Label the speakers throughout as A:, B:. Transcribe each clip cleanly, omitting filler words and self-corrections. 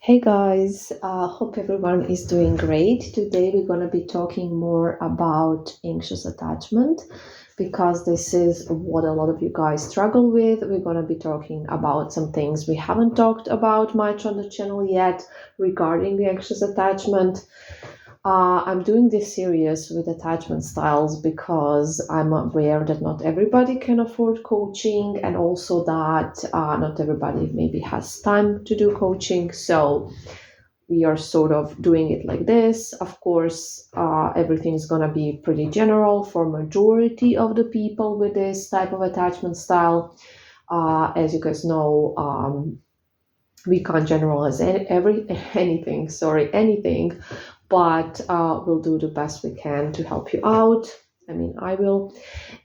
A: Hey guys, hope everyone is doing great. Today we're going to be talking more about anxious attachment because this is what a lot of you guys struggle with. We're going to be talking about some things we haven't talked about much on the channel yet regarding the anxious attachment. I'm doing this series with attachment styles because I'm aware that not everybody can afford coaching, and also that not everybody maybe has time to do coaching. So we are sort of doing it like this. Of course, everything is going to be pretty general for majority of the people with this type of attachment style. As you guys know, we can't generalize anything, but we'll do the best we can to help you out. I mean, I will.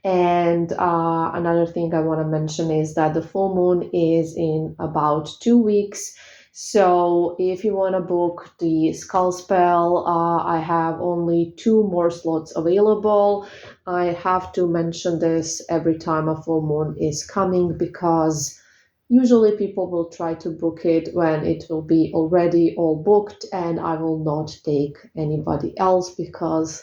A: And another thing I want to mention is that the full moon is in about 2 weeks. So if you want to book the skull spell, I have only two more slots available. I have to mention this every time a full moon is coming because usually people will try to book it when it will be already all booked, and I will not take anybody else because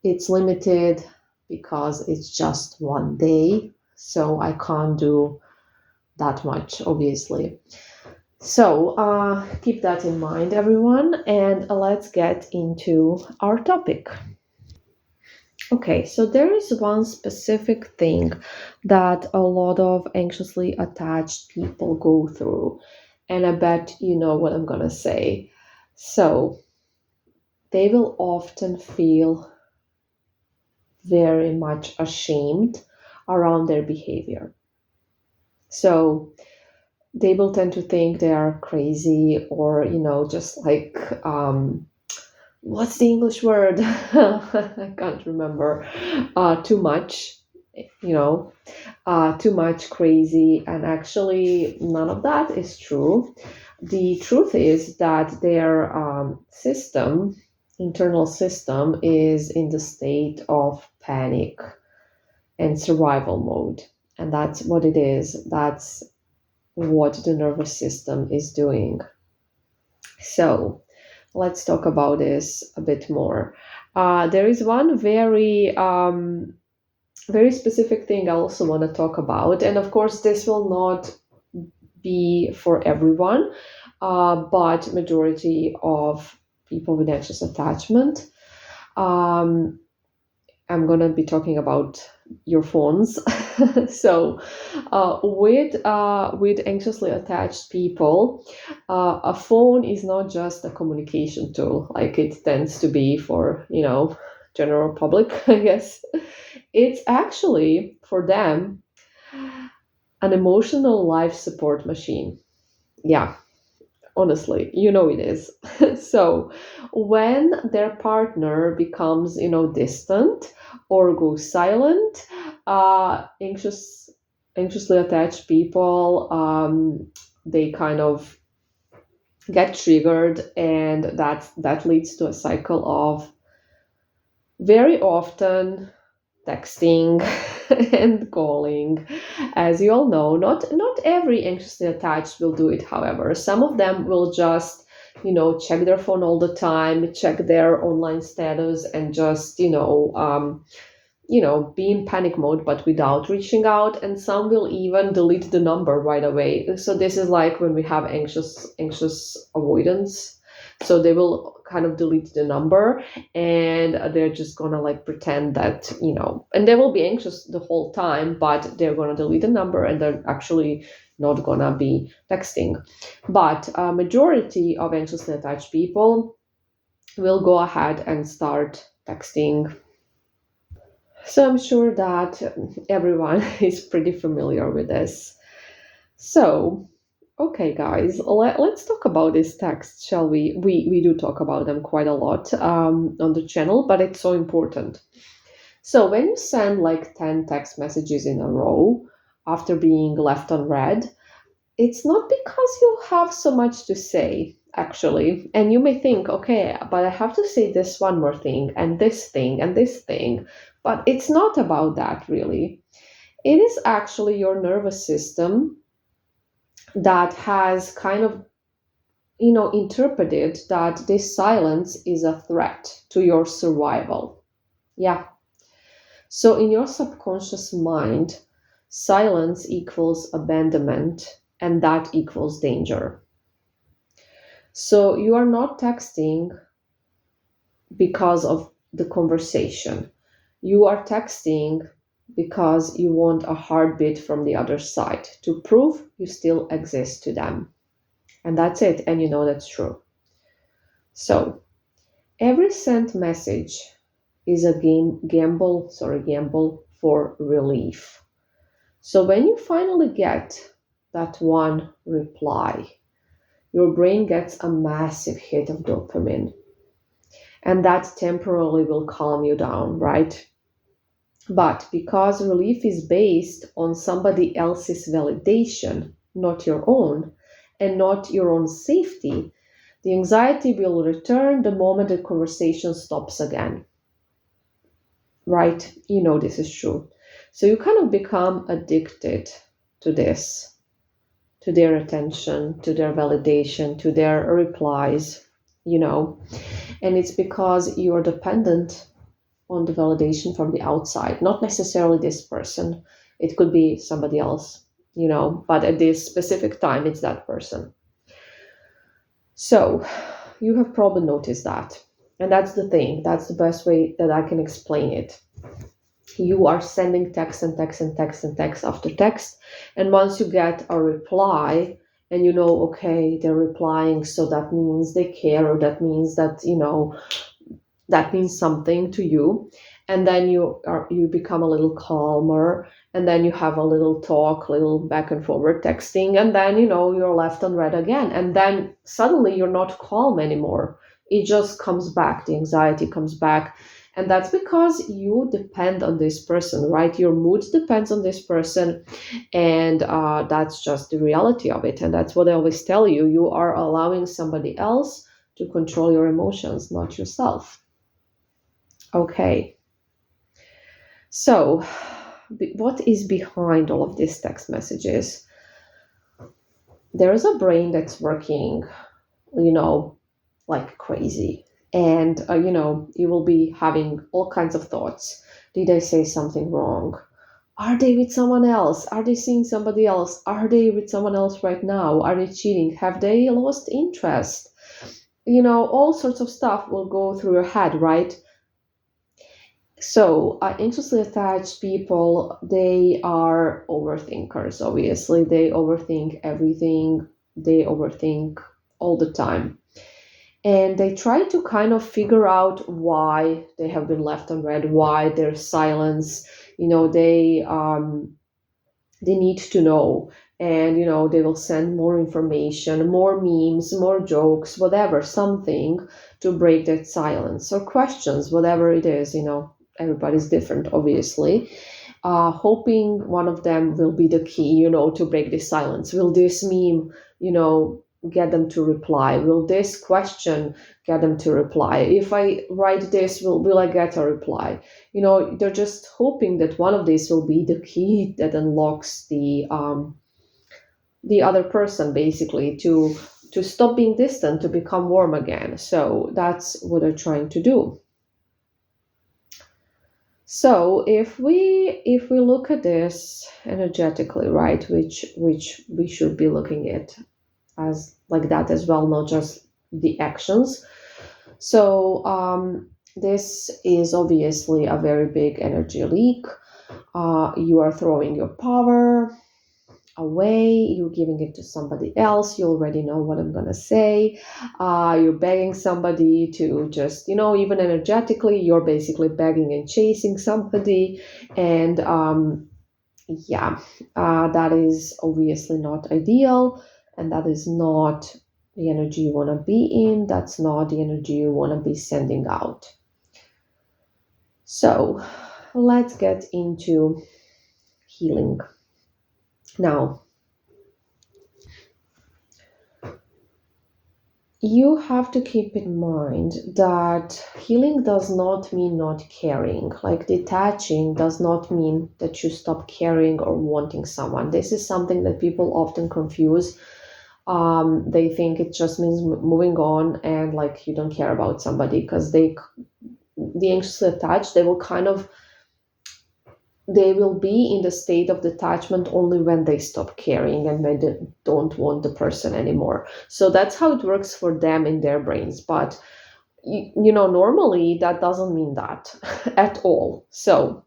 A: it's limited, because it's just one day. So I can't do that much, obviously. So keep that in mind, everyone, and let's get into our topic. Okay, so there is one specific thing that a lot of anxiously attached people go through, and I bet you know what I'm gonna say. So they will often feel very much ashamed around their behavior. So they will tend to think they are crazy, or just like what's the English word? I can't remember. Too much, you know, too much crazy, and actually none of that is true. The truth is that their internal system, is in the state of panic and survival mode, and that's what it is. That's what the nervous system is doing. So let's talk about this a bit more. There is one very specific thing I also want to talk about, and of course this will not be for everyone, but majority of people with anxious attachment. Um, I'm gonna be talking about your phones. So, with anxiously attached people, a phone is not just a communication tool like it tends to be for general public, I guess. It's actually for them an emotional life support machine. Yeah, honestly, it is. So when their partner becomes distant or goes silent, anxiously attached people, they kind of get triggered, and that leads to a cycle of very often texting and calling. As you all know, not every anxiously attached will do it. However, some of them will just check their phone all the time, check their online status, and just be in panic mode, but without reaching out. And some will even delete the number right away. So this is like when we have anxious avoidance. So they will kind of delete the number, and they're just gonna like pretend that and they will be anxious the whole time, but they're gonna delete the number, and they're actually not gonna be texting. But a majority of anxiously attached people will go ahead and start texting. So I'm sure that everyone is pretty familiar with this. So, okay, guys, let's talk about this text, shall we? We do talk about them quite a lot on the channel, but it's so important. So when you send like 10 text messages in a row after being left unread, it's not because you have so much to say, actually. And you may think, okay, but I have to say this one more thing, and this thing, and this thing. But it's not about that, really. It is actually your nervous system that has kind of interpreted that this silence is a threat to your survival. Yeah. So in your subconscious mind, silence equals abandonment, and that equals danger. So you are not texting because of the conversation. You are texting because you want a heartbeat from the other side to prove you still exist to them. And that's it. And that's true. So every sent message is a gamble for relief. So when you finally get that one reply, your brain gets a massive hit of dopamine. And that temporarily will calm you down, right? But because relief is based on somebody else's validation, not your own, and not your own safety, the anxiety will return the moment the conversation stops again. Right? This is true. So you kind of become addicted to this, to their attention, to their validation, to their replies, and it's because you're dependent on the validation from the outside, not necessarily this person. It could be somebody else, but at this specific time, it's that person. So you have probably noticed that. And that's the thing. That's the best way that I can explain it. You are sending text and text and text and text after text. And once you get a reply, and okay, they're replying, so that means they care, or that means that, that means something to you. And then you become a little calmer, and then you have a little talk, little back and forward texting, and then you're left unread again, and then suddenly you're not calm anymore. It just comes back, the anxiety comes back. And that's because you depend on this person, right? Your mood depends on this person, and that's just the reality of it. And that's what I always tell you. You are allowing somebody else to control your emotions, not yourself. Okay. So, what is behind all of these text messages? There is a brain that's working, like crazy. And, you will be having all kinds of thoughts. Did I say something wrong? Are they with someone else? Are they seeing somebody else? Are they with someone else right now? Are they cheating? Have they lost interest? All sorts of stuff will go through your head, right? So, anxiously attached people, they are overthinkers, obviously. They overthink everything, they overthink all the time. And they try to kind of figure out why they have been left unread, why there's silence. They need to know. And, they will send more information, more memes, more jokes, whatever, something to break that silence, or questions, whatever it is. Everybody's different, obviously. Hoping one of them will be the key, to break this silence. Will this meme, get them to reply? Will this question get them to reply? If I write this, will I get a reply? They're just hoping that one of these will be the key that unlocks the other person, basically, to stop being distant, to become warm again. So that's what they're trying to do. So if we look at this energetically, right, which we should be looking at as like that as well, not just the actions. So this is obviously a very big energy leak. You are throwing your power away, you're giving it to somebody else. You already know what I'm gonna say. You're begging somebody to just, even energetically, you're basically begging and chasing somebody. And that is obviously not ideal, and that is not the energy you want to be in. That's not the energy you want to be sending out. So let's get into healing. Now, you have to keep in mind that healing does not mean not caring. Like, detaching does not mean that you stop caring or wanting someone. This is something that people often confuse. They think it just means moving on, and like you don't care about somebody, because the anxiously attached, they will be in the state of detachment only when they stop caring and when they don't want the person anymore. So that's how it works for them in their brains. But normally that doesn't mean that at all. So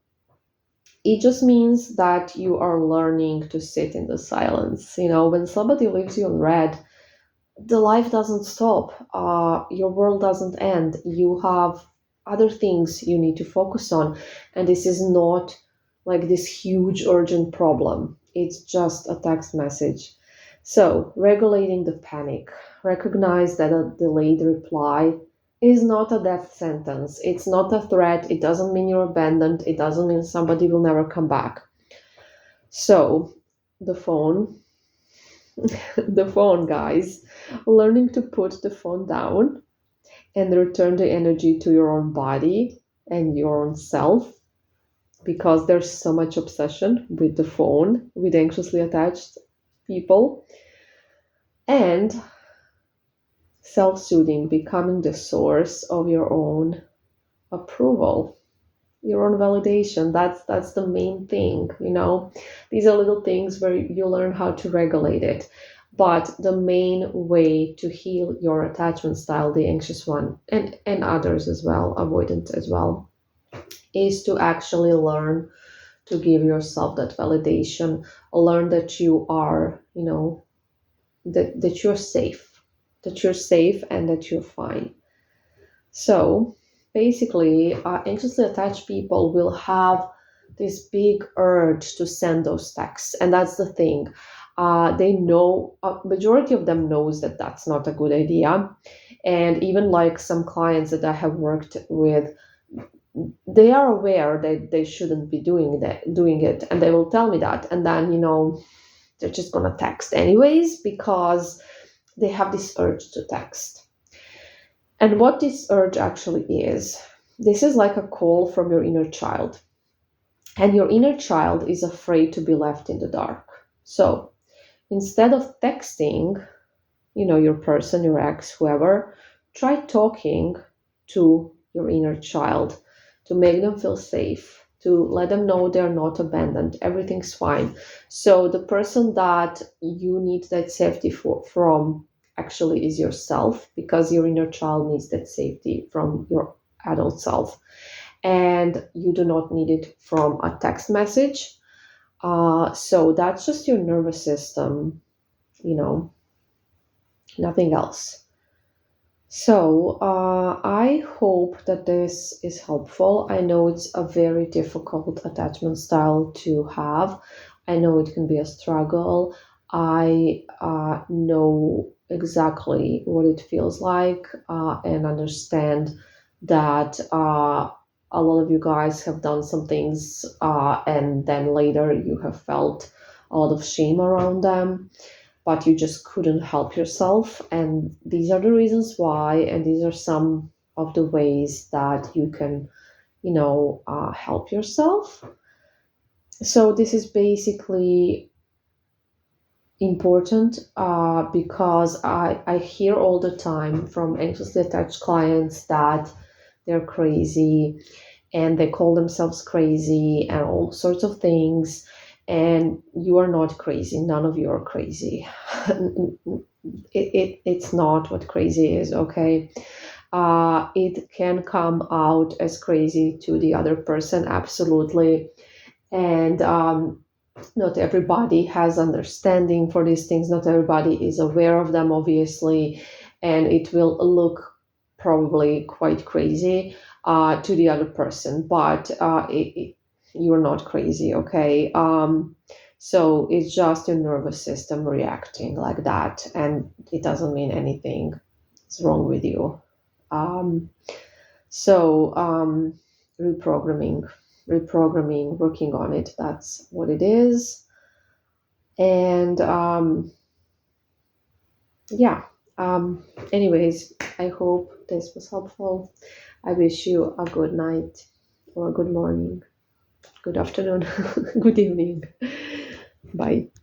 A: it just means that you are learning to sit in the silence. When somebody leaves you on red, the life doesn't stop. Your world doesn't end. You have other things you need to focus on. And this is not like this huge urgent problem. It's just a text message. So, regulating the panic. Recognize that a delayed reply is not a death sentence. It's not a threat. It doesn't mean you're abandoned. It doesn't mean somebody will never come back. So, the phone, the phone, guys. Learning to put the phone down and return the energy to your own body and your own self, because there's so much obsession with the phone, with anxiously attached people. And self-soothing, becoming the source of your own approval, your own validation. That's the main thing. These are little things where you learn how to regulate it. But the main way to heal your attachment style, the anxious one, and others as well, avoidant as well, is to actually learn to give yourself that validation. Learn that you are, that you're safe, and that you're fine. So basically, anxiously attached people will have this big urge to send those texts, and that's the thing. They know, a majority of them knows that that's not a good idea, and even like some clients that I have worked with, they are aware that they shouldn't be doing it, and they will tell me that, and then they're just gonna text anyways because they have this urge to text. And what this urge actually is, this is like a call from your inner child. And your inner child is afraid to be left in the dark. So instead of texting, your person, your ex, whoever, try talking to your inner child to make them feel safe, to let them know they're not abandoned, everything's fine. So the person that you need that safety from actually is yourself, because your inner child needs that safety from your adult self. And you do not need it from a text message. So that's just your nervous system, nothing else. So I hope that this is helpful. I know it's a very difficult attachment style to have. I know it can be a struggle. I know exactly what it feels like, and understand that a lot of you guys have done some things, and then later you have felt a lot of shame around them, but you just couldn't help yourself. And these are the reasons why, and these are some of the ways that you can, help yourself. So this is basically important, because I hear all the time from anxiously attached clients that they're crazy, and they call themselves crazy and all sorts of things. And you are not crazy. None of you are crazy. It's not what crazy is, okay? It can come out as crazy to the other person, absolutely. And not everybody has understanding for these things. Not everybody is aware of them, obviously. And it will look probably quite crazy to the other person, but you're not crazy, okay? So it's just your nervous system reacting like that, and it doesn't mean anything is wrong with you. Um, so reprogramming, working on it, that's what it is. And yeah, anyways, I hope this was helpful. I wish you a good night, or a good morning, good afternoon, good evening. Bye.